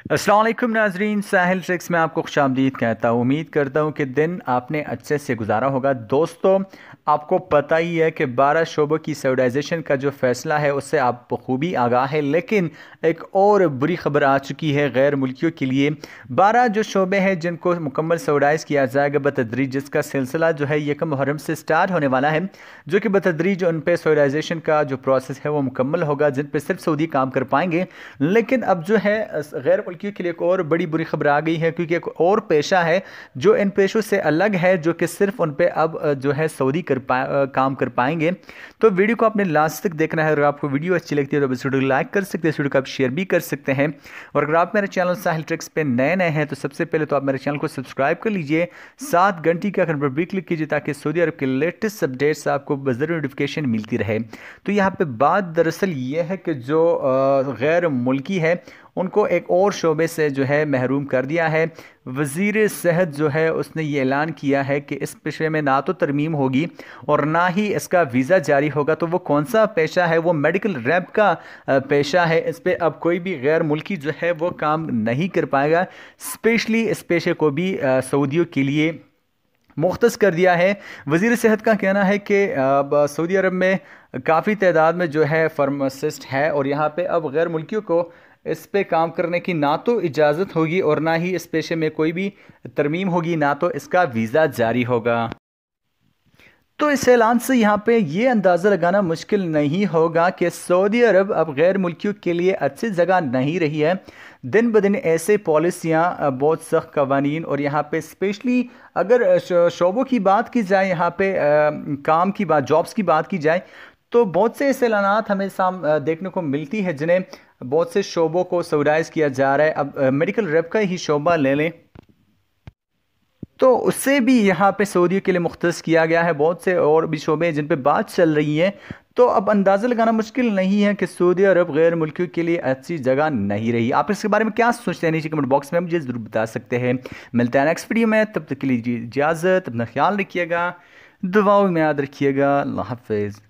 अस्सलाम वालेकुम नाजरीन, साहिल ट्रिक्स में आपको खुशामदीद कहता हूँ। उम्मीद करता हूँ कि दिन आपने अच्छे से गुजारा होगा। दोस्तों, आपको पता ही है कि 12 शोबों की सऊदाइजेशन का जो फ़ैसला है उससे आप बखूबी आगाह है, लेकिन एक और बुरी खबर आ चुकी है गैर मुल्कियों के लिए। 12 जो शोबे हैं जिनको मुकम्मल सऊदाइज़ किया जाएगा बतदरीज, जिसका सिलसिला जो है 1 मुहर्रम से स्टार्ट होने वाला है, जो कि बतदरीज उन पे सऊदाइजेशन का जो प्रोसेस है वो मुकम्मल होगा, जिन पे सिर्फ सऊदी काम कर पाएंगे। लेकिन अब जो है गैर मुल्कियों के लिए एक और बड़ी बुरी खबर आ गई है, क्योंकि एक और पेशा है जो इन पेशों से अलग है, जो कि सिर्फ उन पे अब जो है सऊदी काम कर पाएंगे। तो वीडियो को आपने लास्ट तक देखना है। अगर आपको वीडियो अच्छी लगती है तो इस वीडियो को लाइक कर सकते हैं, इस वीडियो को आप शेयर भी कर सकते हैं। और अगर आप मेरे चैनल साहिल ट्रिक्स पे नए नए हैं तो सबसे पहले तो आप मेरे चैनल को सब्सक्राइब कर लीजिए, साथ घंटी का आइकन पर भी क्लिक कीजिए ताकि सऊदी अरब के लेटेस्ट अपडेट्स आपको बज़र नोटिफिकेशन मिलती रहे। तो यहाँ पे बात दरअसल ये है कि जो गैर मुल्की है उनको एक और शोबे से जो है महरूम कर दिया है। वज़ीर सेहत जो है उसने ये ऐलान किया है कि इस पेशे में ना तो तरमीम होगी और ना ही इसका वीज़ा जारी होगा। तो वो कौन सा पेशा है? वो मेडिकल रैप का पेशा है। इस पर अब कोई भी गैर मुल्की जो है वो काम नहीं कर पाएगा। स्पेशली इस पेशे को भी सऊदियों के लिए मुख्तस कर दिया है। वज़ीर सेहत का कहना है कि सऊदी अरब में काफ़ी तादाद में जो है फार्मासिस्ट है और यहाँ पे अब गैर मुल्कियों को इस पे काम करने की ना तो इजाज़त होगी और ना ही इस पेशे में कोई भी तरमीम होगी, ना तो इसका वीज़ा जारी होगा। तो इस ऐलान से यहाँ पे ये अंदाज़ा लगाना मुश्किल नहीं होगा कि सऊदी अरब अब गैर मुल्कियों के लिए अच्छी जगह नहीं रही है। दिन ब दिन ऐसे पॉलिसियाँ, बहुत सख्त कवानीन, और यहाँ पे स्पेशली अगर शोबों की बात की जाए, यहाँ पे काम की बात, जॉब्स की बात की जाए, तो बहुत से ऐसे ऐलानात हमें देखने को मिलती है जिन्हें बहुत से शोबों को सऊदाइज़ किया जा रहा है। अब मेडिकल रैप का ही शोबा ले लें तो उससे भी यहाँ पे सऊदियों के लिए मुख्तस किया गया है। बहुत से और भी शोबे हैं जिन पे बात चल रही है। तो अब अंदाज़ा लगाना मुश्किल नहीं है कि सऊदी अरब गैर मुल्कियों के लिए अच्छी जगह नहीं रही। आप इसके बारे में क्या सोचते हैं? नीचे कमेंट बॉक्स में मुझे ज़रूर बता सकते हैं। मिलते हैं नेक्स्ट वीडियो में, तब तक के लिए इजाज़त, अपना ख्याल रखिएगा, दुआओं में याद रखिएगा। अल्लाह हाफ़िज़।